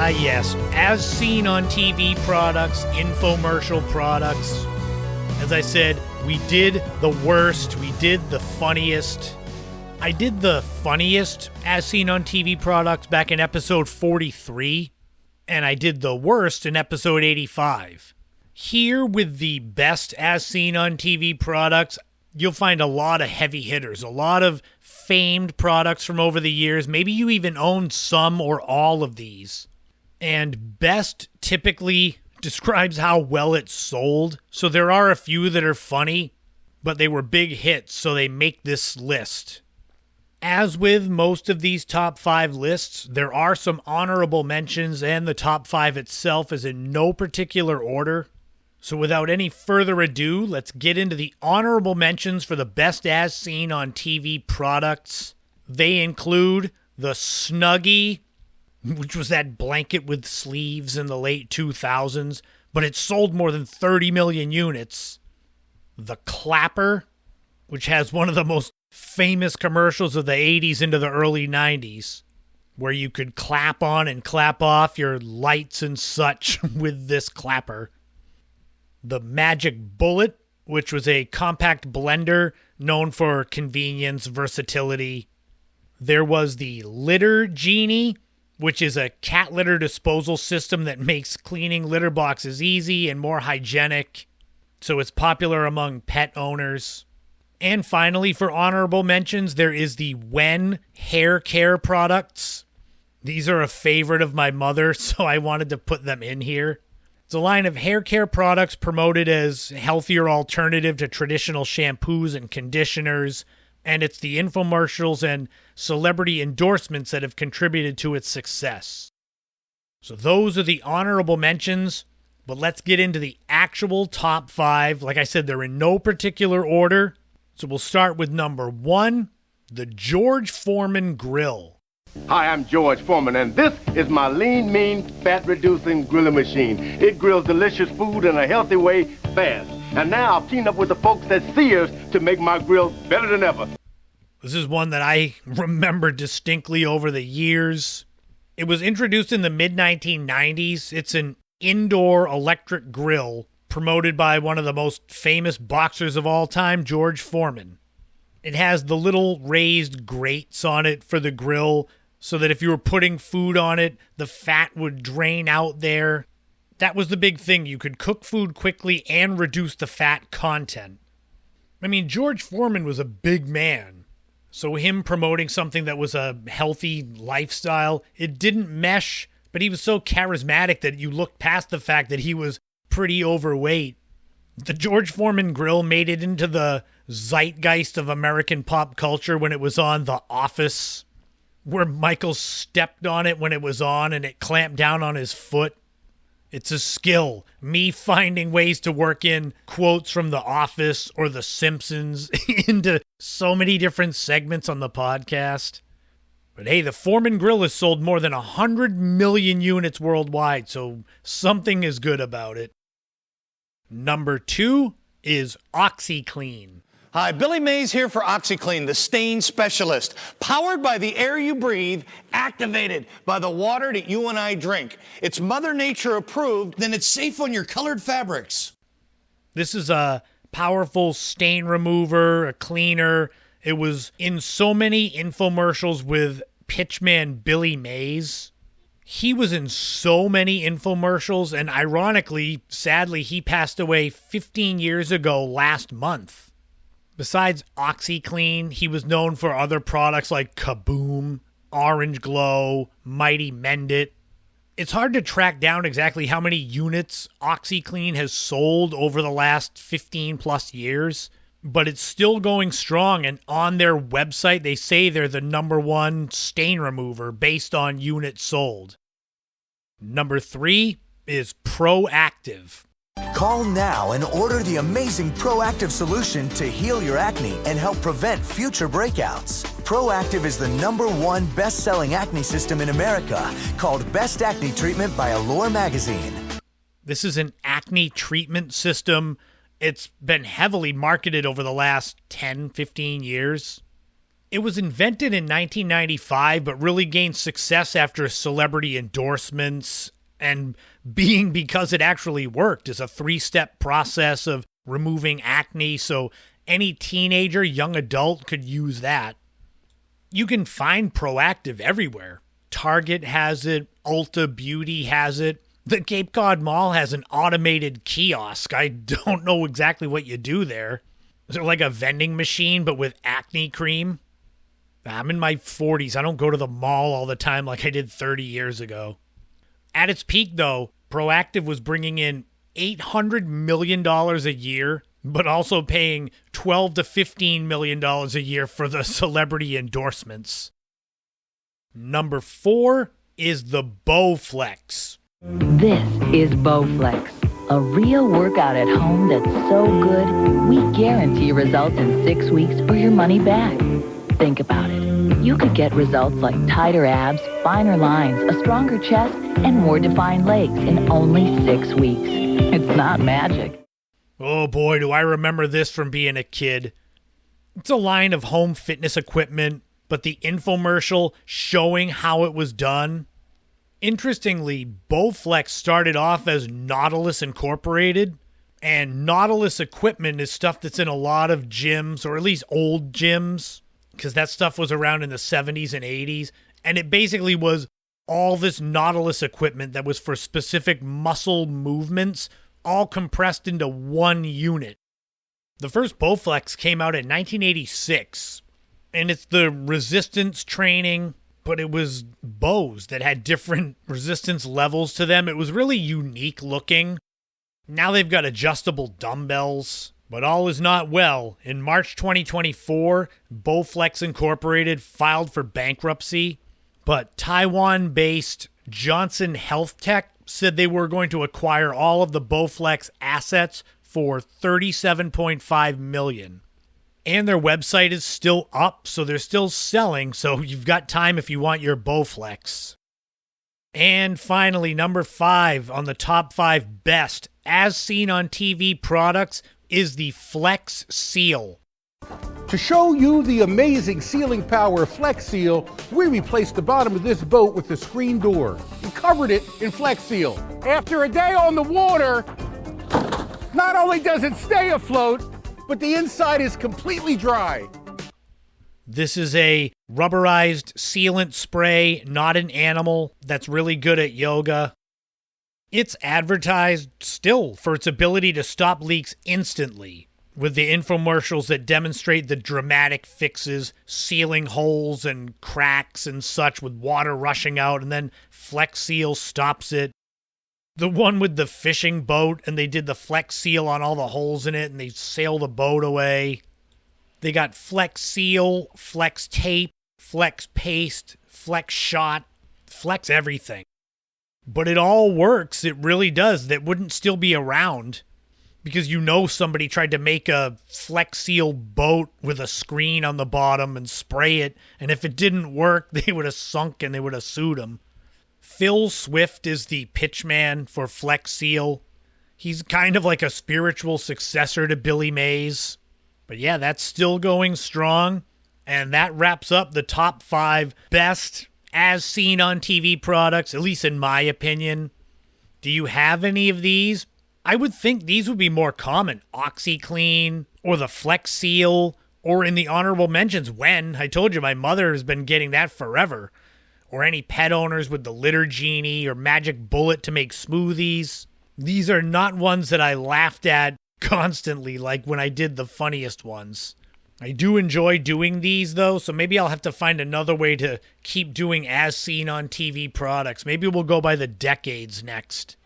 Yes, as seen on TV products, infomercial products. As I said, we did the worst, we did the funniest. I did the funniest as seen on TV products back in episode 43, and I did the worst in episode 85. Here with the best as seen on TV products, you'll find a lot of heavy hitters, a lot of famed products from over the years. Maybe you even own some or all of these. And best typically describes how well it sold. So there are a few that are funny, but they were big hits, so they make this list. As with most of these top 5 lists, there are some honorable mentions, and the top 5 itself is in no particular order. So without any further ado, let's get into the honorable mentions for the best as seen on TV products. They include the Snuggie, which was that blanket with sleeves in the late 2000s, but it sold more than 30 million units. The Clapper, which has one of the most famous commercials of the 80s into the early 90s, where you could clap on and clap off your lights and such with this clapper. The Magic Bullet, which was a compact blender known for convenience, versatility. There was the Litter Genie, which is a cat litter disposal system that makes cleaning litter boxes easy and more hygienic, so it's popular among pet owners. And finally, for honorable mentions, there is the Wen hair care products. These are a favorite of my mother, so I wanted to put them in here. It's a line of hair care products promoted as a healthier alternative to traditional shampoos and conditioners, and it's the infomercials and celebrity endorsements that have contributed to its success. So those are the honorable mentions, but let's get into the actual top 5. Like I said, they're in no particular order. So we'll start with number 1, the George Foreman Grill. Hi, I'm George Foreman, and this is my lean, mean, fat-reducing grilling machine. It grills delicious food in a healthy way, fast. And now I've teamed up with the folks at Sears to make my grill better than ever. This is one that I remember distinctly over the years. It was introduced in the mid-1990s. It's an indoor electric grill promoted by one of the most famous boxers of all time, George Foreman. It has the little raised grates on it for the grill, so that if you were putting food on it, the fat would drain out there. That was the big thing. You could cook food quickly and reduce the fat content. I mean, George Foreman was a big man, so him promoting something that was a healthy lifestyle, it didn't mesh, but he was so charismatic that you looked past the fact that he was pretty overweight. The George Foreman grill made it into the zeitgeist of American pop culture when it was on The Office, where Michael stepped on it when it was on and it clamped down on his foot. It's a skill. Me finding ways to work in quotes from The Office or The Simpsons into so many different segments on the podcast. But hey, the Foreman grill has sold more than 100 million units worldwide, so something is good about it. Number 2 is OxyClean. Hi, Billy Mays here for OxyClean, the stain specialist. Powered by the air you breathe, activated by the water that you and I drink. It's Mother Nature approved, then it's safe on your colored fabrics. This is a powerful stain remover, a cleaner. It was in so many infomercials with pitchman Billy Mays. He was in so many infomercials, and ironically, sadly, he passed away 15 years ago last month. Besides OxyClean, he was known for other products like Kaboom, Orange Glow, Mighty Mendit. It's hard to track down exactly how many units OxyClean has sold over the last 15 plus years, but it's still going strong, and on their website, they say they're the #1 stain remover based on units sold. Number 3 is Proactive. Call now and order the amazing Proactive solution to heal your acne and help prevent future breakouts. Proactive is the #1 best-selling acne system in America, called Best Acne Treatment by Allure magazine. This is an acne treatment system. It's been heavily marketed over the last 10, 15 years. It was invented in 1995, but really gained success after celebrity endorsements and being because it actually worked. It's a 3-step process of removing acne, so any teenager, young adult could use that. You can find Proactive everywhere. Target has it, Ulta Beauty has it. The Cape Cod Mall has an automated kiosk. I don't know exactly what you do there. Is it like a vending machine, but with acne cream? I'm in my 40s. I don't go to the mall all the time like I did 30 years ago. At its peak, though, Proactive was bringing in $800 million a year, but also paying $12 to $15 million a year for the celebrity endorsements. Number 4 is the Bowflex. This is Bowflex, a real workout at home that's so good, we guarantee results in 6 weeks or your money back. Think about it. You could get results like tighter abs, finer lines, a stronger chest, and more defined legs in only 6 weeks. It's not magic. Oh boy, do I remember this from being a kid. It's a line of home fitness equipment, but the infomercial showing how it was done. Interestingly, Bowflex started off as Nautilus Incorporated, and Nautilus equipment is stuff that's in a lot of gyms, or at least old gyms, because that stuff was around in the 70s and 80s, and it basically was all this Nautilus equipment that was for specific muscle movements, all compressed into one unit. The first Bowflex came out in 1986, and it's the resistance training, but it was bows that had different resistance levels to them. It was really unique looking. Now they've got adjustable dumbbells, but all is not well. In March 2024, Bowflex Incorporated filed for bankruptcy, but Taiwan-based Johnson Health Tech said they were going to acquire all of the Bowflex assets for $37.5 million. And their website is still up, so they're still selling, so you've got time if you want your Bowflex. And finally, number 5 on the top 5 best as seen on TV products is the Flex Seal. To show you the amazing sealing power of Flex Seal, we replaced the bottom of this boat with a screen door and covered it in Flex Seal. After a day on the water, not only does it stay afloat, but the inside is completely dry. This is a rubberized sealant spray, not an animal, that's really good at yoga. It's advertised still for its ability to stop leaks instantly, with the infomercials that demonstrate the dramatic fixes, sealing holes and cracks and such with water rushing out, and then Flex Seal stops it. The one with the fishing boat, and they did the Flex Seal on all the holes in it, and they sail the boat away. They got Flex Seal, Flex Tape, Flex Paste, Flex Shot, Flex everything. But it all works, it really does. That wouldn't still be around because you know somebody tried to make a Flex Seal boat with a screen on the bottom and spray it, and if it didn't work, they would have sunk and they would have sued them. Phil Swift is the pitchman for Flex Seal. He's kind of like a spiritual successor to Billy Mays. But yeah, that's still going strong. And that wraps up the top 5 best as seen on TV products, at least in my opinion. Do you have any of these? I would think these would be more common. OxyClean or the Flex Seal, or in the honorable mentions, When. I told you my mother has been getting that forever. Or any pet owners with the Litter Genie or Magic Bullet to make smoothies. These are not ones that I laughed at constantly like when I did the funniest ones. I do enjoy doing these though, so maybe I'll have to find another way to keep doing as seen on TV products. Maybe we'll go by the decades next.